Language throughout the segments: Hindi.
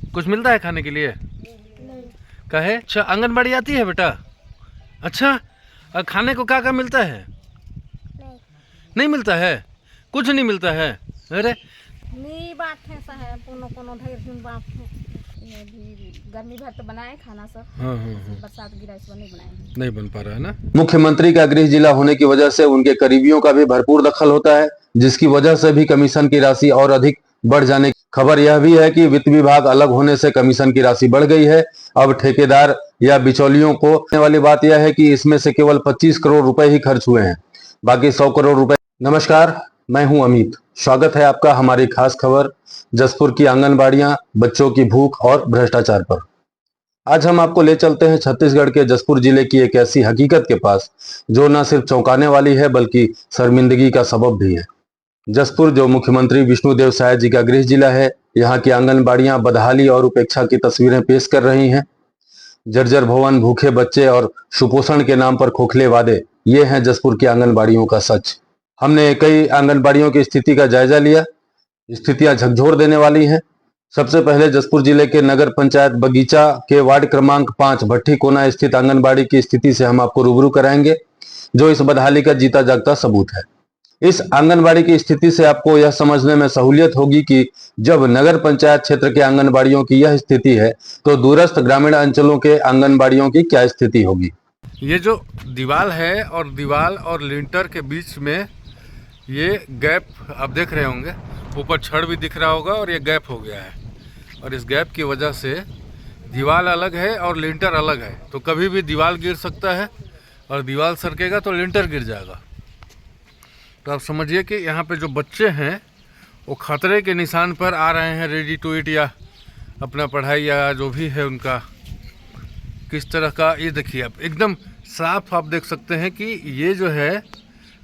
कुछ मिलता है खाने के लिए? नहीं। कहे अच्छा, आंगनबाड़ी आती है बेटा? अच्छा, और खाने को क्या क्या मिलता है? नहीं। नहीं मिलता है, कुछ नहीं मिलता है। अरे नी बात है सा है कोनो कोनो ढेर दिन बात है। ये भी गर्मी भर तो बनाए खाना सब। हाँ, बरसात गिरा इस बार नहीं बनाए हैं। नहीं बन पा रहा है ना। मुख्यमंत्री का गृह जिला होने की वजह से उनके करीबियों का भी भरपूर दखल होता है, जिसकी वजह से भी कमीशन की राशि और अधिक बढ़ जाने की खबर यह भी है कि वित्त विभाग अलग होने से कमीशन की राशि बढ़ गई है। अब ठेकेदार या बिचौलियों को होने वाली बात यह है कि इसमें से केवल 25 करोड़ रुपए ही खर्च हुए हैं, बाकी 100 करोड़ रुपए। नमस्कार, मैं हूं अमित। स्वागत है आपका हमारी खास खबर जसपुर की आंगनबाड़ियां, बच्चों की भूख और भ्रष्टाचार पर। आज हम आपको ले चलते हैं छत्तीसगढ़ के जसपुर जिले की एक ऐसी हकीकत के पास जो न सिर्फ चौंकाने वाली है बल्कि शर्मिंदगी का सबब भी है। जसपुर जो मुख्यमंत्री विष्णुदेव साय जी का गृह जिला है, यहाँ की आंगनबाड़ियां बदहाली और उपेक्षा की तस्वीरें पेश कर रही हैं। जर्जर भवन, भूखे बच्चे और सुपोषण के नाम पर खोखले वादे, ये हैं जसपुर की आंगनबाड़ियों का सच। हमने कई आंगनबाड़ियों की स्थिति का जायजा लिया। स्थितियां झकझोर देने वाली हैं। सबसे पहले जसपुर जिले के नगर पंचायत बगीचा के वार्ड क्रमांक 5 भट्टी कोना स्थित आंगनबाड़ी की स्थिति से हम आपको रूबरू कराएंगे, जो इस बदहाली का जीता जागता सबूत है। इस आंगनबाड़ी की स्थिति से आपको यह समझने में सहूलियत होगी कि जब नगर पंचायत क्षेत्र के आंगनबाड़ियों की यह स्थिति है तो दूरस्थ ग्रामीण अंचलों के आंगनबाड़ियों की क्या स्थिति होगी। ये जो दीवार है और दीवार और लिंटर के बीच में ये गैप आप देख रहे होंगे, ऊपर छड़ भी दिख रहा होगा और ये गैप हो गया है। और इस गैप की वजह से दीवार अलग है और लिंटर अलग है, तो कभी भी दीवार गिर सकता है और दीवार सरकेगा तो लिंटर गिर जाएगा। तो आप समझिए कि यहाँ पे जो बच्चे हैं वो खतरे के निशान पर आ रहे हैं, रेडी टू ईट या अपना पढ़ाई या जो भी है उनका किस तरह का। ये देखिए आप एकदम साफ आप देख सकते हैं कि ये जो है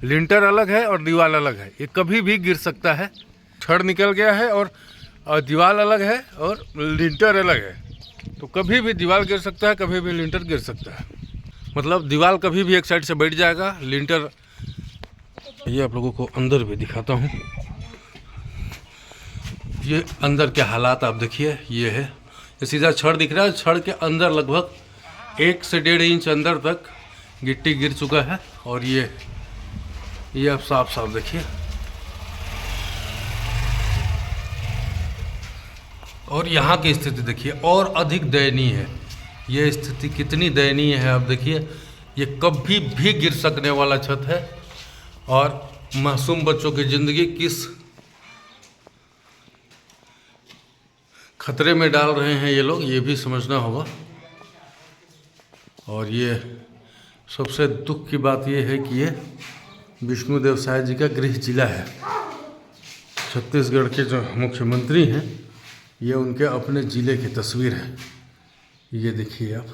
लिंटर अलग है और दीवार अलग है, ये कभी भी गिर सकता है। छड़ निकल गया है और दीवार अलग है और लिंटर अलग है, तो कभी भी दीवार गिर सकता है, कभी भी लिंटर गिर सकता है। मतलब दीवार कभी भी एक साइड से बैठ जाएगा, लिंटर। ये आप लोगों को अंदर भी दिखाता हूँ। ये अंदर के हालात आप देखिए, ये है, ये सीधा छड़ दिख रहा है। छड़ के अंदर लगभग 1 से 1.5 इंच अंदर तक गिट्टी गिर चुका है। और ये आप साफ साफ देखिए। और यहाँ की स्थिति देखिए, और अधिक दयनीय है। ये स्थिति कितनी दयनीय है आप देखिए। ये कभी भी गिर सकने वाला छत है और मासूम बच्चों की ज़िंदगी किस खतरे में डाल रहे हैं ये लोग, ये भी समझना होगा। और ये सबसे दुख की बात ये है कि ये विष्णुदेव साय जी का गृह जिला है। छत्तीसगढ़ के जो मुख्यमंत्री हैं, ये उनके अपने जिले की तस्वीर है। ये देखिए आप।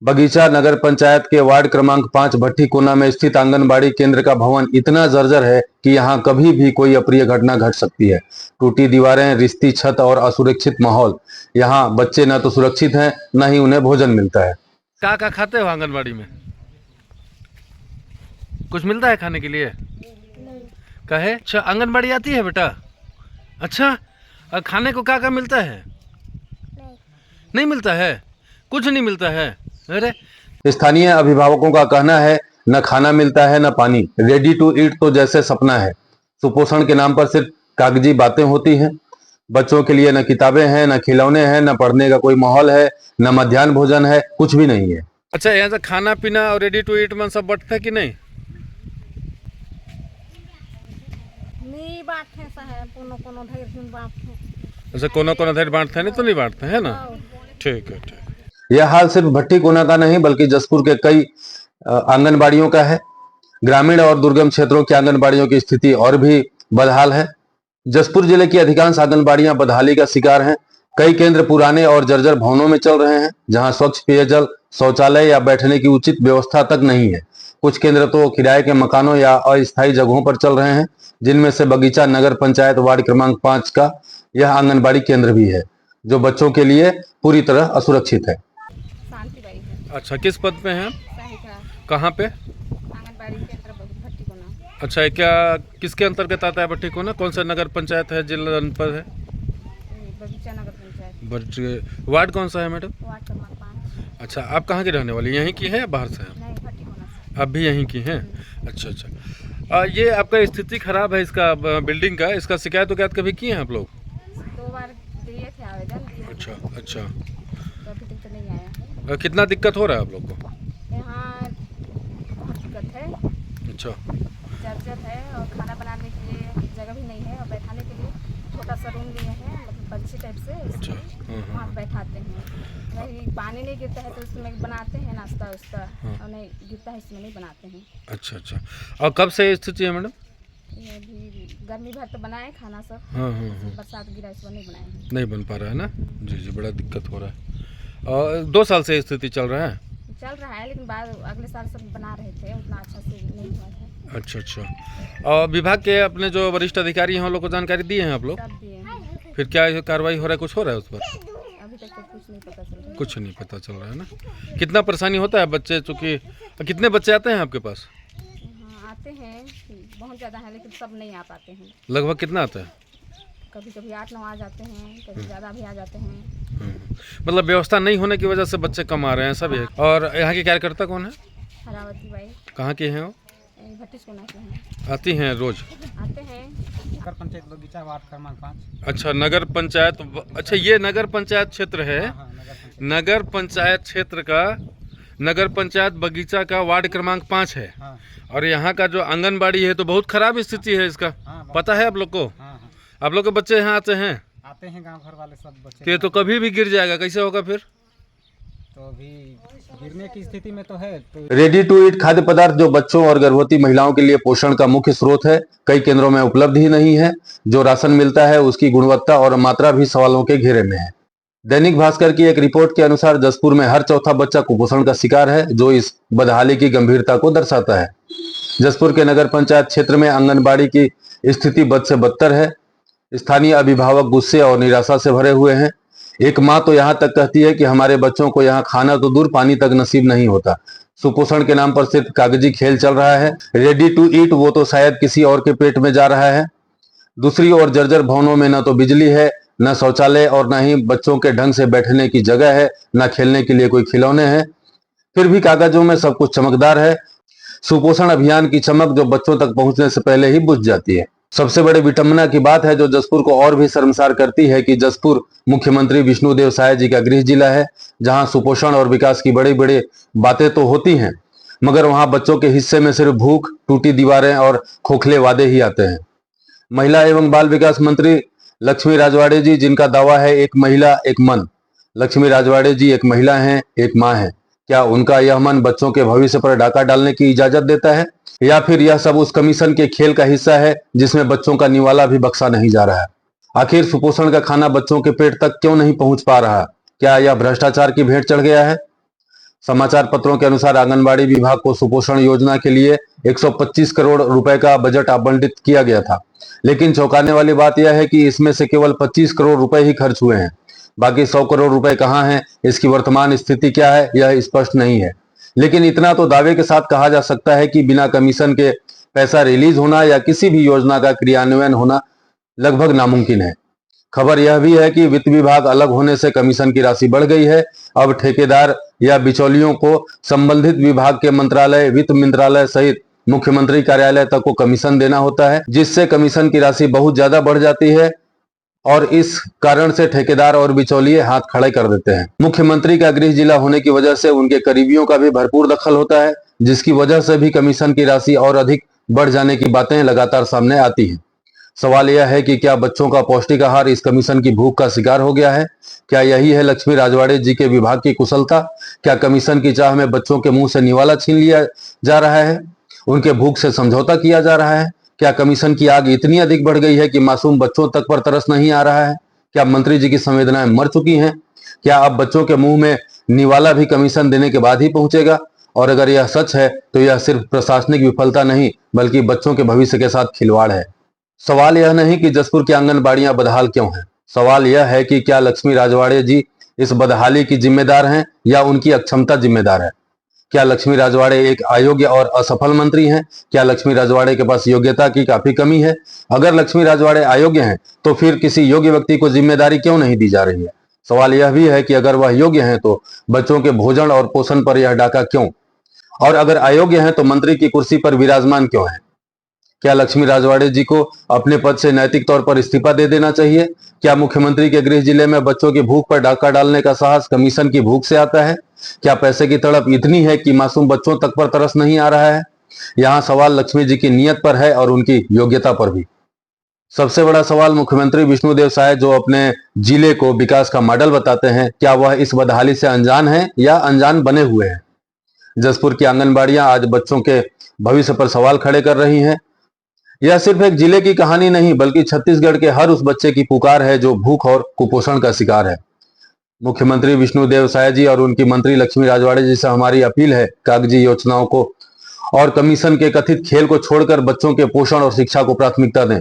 बगीचा नगर पंचायत के वार्ड क्रमांक 5 भट्टी कोना में स्थित आंगनबाड़ी केंद्र का भवन इतना जर्जर है कि यहाँ कभी भी कोई अप्रिय घटना घट सकती है। टूटी दीवारें, रिश्ती छत और असुरक्षित माहौल। यहाँ बच्चे न तो सुरक्षित हैं, न ही उन्हें भोजन मिलता है। क्या खाते हो आंगनबाड़ी में? कुछ मिलता है खाने के लिए? नहीं। कहे अच्छा, आंगनबाड़ी आती है बेटा? अच्छा, और खाने को क्या क्या मिलता है? नहीं। नहीं मिलता है, कुछ नहीं मिलता है। अरे स्थानीय अभिभावकों का कहना है न खाना मिलता है न पानी। रेडी टू ईट तो जैसे सपना है। सुपोषण के नाम पर सिर्फ कागजी बातें होती हैं। बच्चों के लिए न किताबें हैं, न खिलौने हैं, न पढ़ने का कोई माहौल है, न मध्याह्न भोजन है, कुछ भी नहीं है। अच्छा, यहाँ से खाना पीना और रेडी टू ईट में सब बंटता है कि नहीं? नी बात है सा है कोनो कोनो ढेर दिन बात है। अच्छा, कोना कोना धैर्य बांटते हैं, नहीं तो नहीं बांटते हैं ना। ठीक है, ठीक। यह हाल सिर्फ भट्टी कोना का नहीं बल्कि जसपुर के कई आंगनबाड़ियों का है। ग्रामीण और दुर्गम क्षेत्रों की आंगनबाड़ियों की स्थिति और भी बदहाल है। जसपुर जिले की अधिकांश आंगनबाड़ियां बदहाली का शिकार हैं। कई केंद्र पुराने और जर्जर भवनों में चल रहे हैं, जहां स्वच्छ पेयजल, शौचालय या बैठने की उचित व्यवस्था तक नहीं है। कुछ केंद्र तो किराए के मकानों या अस्थायी जगहों पर चल रहे हैं, जिनमें से बगीचा नगर पंचायत वार्ड क्रमांक 5 का यह आंगनबाड़ी केंद्र भी है, जो बच्चों के लिए पूरी तरह असुरक्षित है। शांतिबाई है। अच्छा, किस पद पे हैं? सहायिका कहाँ पे? आंगनबाड़ी केंद्र भट्टी कोना। अच्छा, ये क्या किसके अंतर्गत आता है भट्टी कोना? कौन सा नगर पंचायत है, जिला जनपद है? बगीचा नगर पंचायत। बट वार्ड कौन सा है मैडम? वार्ड क्रमांक 5। अच्छा, आप कहाँ की रहने वाली, यहीं की हैं या बाहर से हैं? नहीं, भट्टी होना से। आप भी यहीं की हैं? अच्छा अच्छा। ये आपका स्थिति खराब है इसका, बिल्डिंग का, इसका शिकायत विकायत कभी किए हैं आप लोग? 2 बार दिए थे आवेदन, अच्छा अच्छा। तो अभी तक तो नहीं आया। कितना दिक्कत हो रहा है आप लोग को? यहाँ बहुत दिक्कत है, अच्छा जर्जर है और खाना बनाने के लिए जगह भी नहीं है और बैठाने के लिए छोटा सा रूम लिए हैं, मतलब बंची टाइप से, अच्छा। उसमें वहाँ बैठाते हैं। नहीं, पानी नहीं गिरता है तो उसमें बनाते हैं नाश्ता वास्ता, और नहीं गिरता है इसमें नहीं बनाते हैं। अच्छा अच्छा। और कब से ये स्थिति है मैडम? ये अभी गर्मी भर तो बनाए खाना सब, हाँ। बरसात गिरा इस बार नहीं बनाए हैं। नहीं बन पा रहा है ना? जी जी, बड़ा दिक्कत हो रहा है। और 2 साल से ये स्थिति चल रहा है? चल रहा है, लेकिन बाद अगले साल सब बना रहे थे, उतना अच्छा से नहीं हुआ था। अच्छा अच्छा। और विभाग के अपने जो वरिष्ठ अधिकारी हैं उन लोग को जानकारी दिए हैं आप लोग? सब दिए हैं, फिर क्या कार्रवाई हो रहा है, कुछ हो रहा है उस पर? अभी तक तो कुछ नहीं पता चल रहा। कुछ नहीं पता चल रहा है ना? कितना परेशानी होता है बच्चे, चूँकि कितने बच्चे आते हैं आपके पास? हाँ आते हैं, बहुत ज़्यादा है, लेकिन सब नहीं आ पाते हैं। लगभग कितना आता है? कभी कभी 8-9 आ जाते हैं, कभी ज़्यादा भी आ जाते हैं। मतलब व्यवस्था नहीं होने की वजह से बच्चे कम आ रहे हैं सब। और यहाँ के कार्यकर्ता कौन है? हरावती बाई, कहाँ के हैं वो? भट्टी सोना के हैं, आती हैं रोज? आते हैं। नगर पंचायत बगीचा वार्ड क्रमांक 5। अच्छा, नगर पंचायत। अच्छा, ये नगर पंचायत क्षेत्र है? हाँ, नगर पंचायत क्षेत्र का, नगर पंचायत बगीचा का वार्ड क्रमांक 5 है। हाँ, और यहाँ का जो आंगनबाड़ी है तो बहुत खराब स्थिति है इसका, हाँ, पता है आप लोग को? हाँ, हाँ, आप लोग के बच्चे यहाँ आते हैं आते हैं गांव भर वाले सब बच्चे। तो ये तो कभी भी गिर जाएगा, कैसे होगा फिर? तो अभी गिरने की स्थिति में तो है। तो रेडी टू ईट खाद्य पदार्थ जो बच्चों और गर्भवती महिलाओं के लिए पोषण का मुख्य स्रोत है, कई केंद्रों में उपलब्ध ही नहीं है। जो राशन मिलता है उसकी गुणवत्ता और मात्रा भी सवालों के घेरे में है। दैनिक भास्कर की एक रिपोर्ट के अनुसार जसपुर में हर चौथा बच्चा कुपोषण का शिकार है, जो इस बदहाली की गंभीरता को दर्शाता है। जसपुर के नगर पंचायत क्षेत्र में आंगनबाड़ी की स्थिति बद से बदतर है। स्थानीय अभिभावक गुस्से और निराशा से भरे हुए हैं। एक माँ तो यहाँ तक कहती है कि हमारे बच्चों को यहाँ खाना तो दूर, पानी तक नसीब नहीं होता। सुपोषण के नाम पर सिर्फ कागजी खेल चल रहा है। रेडी टू ईट वो तो शायद किसी और के पेट में जा रहा है। दूसरी ओर जर्जर भवनों में न तो बिजली है, न शौचालय और न ही बच्चों के ढंग से बैठने की जगह है, न खेलने के लिए कोई खिलौने हैं। फिर भी कागजों में सब कुछ चमकदार है। सुपोषण अभियान की चमक जो बच्चों तक पहुंचने से पहले ही बुझ जाती है। सबसे बड़ी विडंबना की बात है जो जसपुर को और भी शर्मसार करती है कि जसपुर मुख्यमंत्री विष्णुदेव साय जी का गृह जिला है, जहां सुपोषण और विकास की बड़ी बड़ी बातें तो होती हैं, मगर वहां बच्चों के हिस्से में सिर्फ भूख, टूटी दीवारें और खोखले वादे ही आते हैं। महिला एवं बाल विकास मंत्री लक्ष्मी राजवाड़े जी, जिनका दावा है एक महिला एक मन। लक्ष्मी राजवाड़े जी एक महिला हैं, एक माँ हैं। क्या उनका यह मन बच्चों के भविष्य पर डाका डालने की इजाजत देता है, या फिर यह सब उस कमीशन के खेल का हिस्सा है जिसमें बच्चों का निवाला भी बख्शा नहीं जा रहा है? आखिर सुपोषण का खाना बच्चों के पेट तक क्यों नहीं पहुंच पा रहा? क्या यह भ्रष्टाचार की भेंट चढ़ गया है? समाचार पत्रों के अनुसार आंगनबाड़ी विभाग को सुपोषण योजना के लिए 125 करोड़ रुपए का बजट आवंटित किया गया था, लेकिन चौंकाने वाली बात यह है कि इसमें से केवल 25 करोड़ रुपए ही खर्च हुए हैं। बाकी 100 करोड़ रुपए कहां हैं, इसकी वर्तमान स्थिति क्या है, यह स्पष्ट नहीं है। लेकिन इतना तो दावे के साथ कहा जा सकता है कि बिना कमीशन के पैसा रिलीज होना या किसी भी योजना का क्रियान्वयन होना लगभग नामुमकिन है। खबर यह भी है कि वित्त विभाग अलग होने से कमीशन की राशि बढ़ गई है। अब ठेकेदार या बिचौलियों को संबंधित विभाग के मंत्रालय, वित्त मंत्रालय सहित मुख्यमंत्री कार्यालय तक को कमीशन देना होता है, जिससे कमीशन की राशि बहुत ज्यादा बढ़ जाती है और इस कारण से ठेकेदार और बिचौलिए हाथ खड़े कर देते हैं। मुख्यमंत्री का गृह जिला होने की वजह से उनके करीबियों का भी भरपूर दखल होता है, जिसकी वजह से भी कमीशन की राशि और अधिक बढ़ जाने की बातें लगातार सामने आती हैं। सवाल यह है कि क्या बच्चों का पौष्टिक आहार इस कमीशन की भूख का शिकार हो गया है? क्या यही है लक्ष्मी राजवाड़े जी के विभाग की कुशलता? क्या कमीशन की चाह में बच्चों के मुंह से निवाला छीन लिया जा रहा है, उनके भूख से समझौता किया जा रहा है? क्या कमीशन की आग इतनी अधिक बढ़ गई है कि मासूम बच्चों तक पर तरस नहीं आ रहा है? क्या मंत्री जी की संवेदनाएं मर चुकी हैं? क्या अब बच्चों के मुंह में निवाला भी कमीशन देने के बाद ही पहुंचेगा? और अगर यह सच है तो यह सिर्फ प्रशासनिक विफलता नहीं बल्कि बच्चों के भविष्य के साथ खिलवाड़ है। सवाल यह नहीं कि जसपुर की आंगनबाड़ियां बदहाल क्यों हैं, सवाल यह है कि क्या लक्ष्मी राजवाड़े जी इस बदहाली की जिम्मेदार हैं या उनकी अक्षमता जिम्मेदार है? क्या लक्ष्मी राजवाड़े एक अयोग्य और असफल मंत्री हैं? क्या लक्ष्मी राजवाड़े के पास योग्यता की काफी कमी है? अगर लक्ष्मी राजवाड़े अयोग्य हैं तो फिर किसी योग्य व्यक्ति को जिम्मेदारी क्यों नहीं दी जा रही है? सवाल यह भी है कि अगर वह योग्य हैं तो बच्चों के भोजन और पोषण पर यह डाका क्यों, और अगर अयोग्य हैं तो मंत्री की कुर्सी पर विराजमान क्यों है? क्या लक्ष्मी राजवाड़े जी को अपने पद से नैतिक तौर पर इस्तीफा दे देना चाहिए? क्या मुख्यमंत्री के गृह जिले में बच्चों की भूख पर डाका डालने का साहस कमीशन की भूख से आता है? क्या पैसे की तड़प इतनी है कि मासूम बच्चों तक पर तरस नहीं आ रहा है? यहाँ सवाल लक्ष्मी जी की नीयत पर है और उनकी योग्यता पर भी। सबसे बड़ा सवाल मुख्यमंत्री विष्णुदेव साय जो अपने जिले को विकास का मॉडल बताते हैं, क्या वह इस बदहाली से अनजान है या अनजान बने हुए हैं? जसपुर की आंगनबाड़ियां आज बच्चों के भविष्य पर सवाल खड़े कर रही हैं। यह सिर्फ एक जिले की कहानी नहीं बल्कि छत्तीसगढ़ के हर उस बच्चे की पुकार है जो भूख और कुपोषण का शिकार है। मुख्यमंत्री विष्णुदेव साय जी और उनकी मंत्री लक्ष्मी राजवाड़े जी से हमारी अपील है, कागजी योजनाओं को और कमीशन के कथित खेल को छोड़कर बच्चों के पोषण और शिक्षा को प्राथमिकता दें।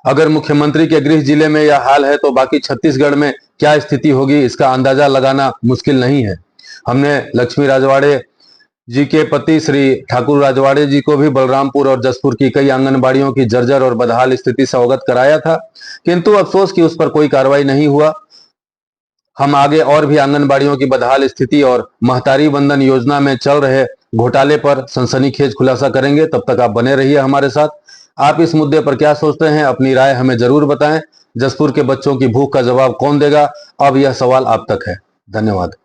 अगर मुख्यमंत्री के गृह जिले में यह हाल है तो बाकी छत्तीसगढ़ में क्या स्थिति होगी इसका अंदाजा लगाना मुश्किल नहीं है। हमने लक्ष्मी राजवाड़े जी के पति श्री ठाकुर राजवाड़े जी को भी बलरामपुर और जसपुर की कई आंगनबाड़ियों की जर्जर और बदहाल स्थिति से अवगत कराया था, किंतु अफसोस कि उस पर कोई कार्रवाई नहीं हुआ। हम आगे और भी आंगनबाड़ियों की बदहाल स्थिति और महतारी वंदन योजना में चल रहे घोटाले पर सनसनीखेज खुलासा करेंगे। तब तक आप बने रहिए हमारे साथ। आप इस मुद्दे पर क्या सोचते हैं, अपनी राय हमें जरूर बताएं। जसपुर के बच्चों की भूख का जवाब कौन देगा, अब यह सवाल आप तक है। धन्यवाद।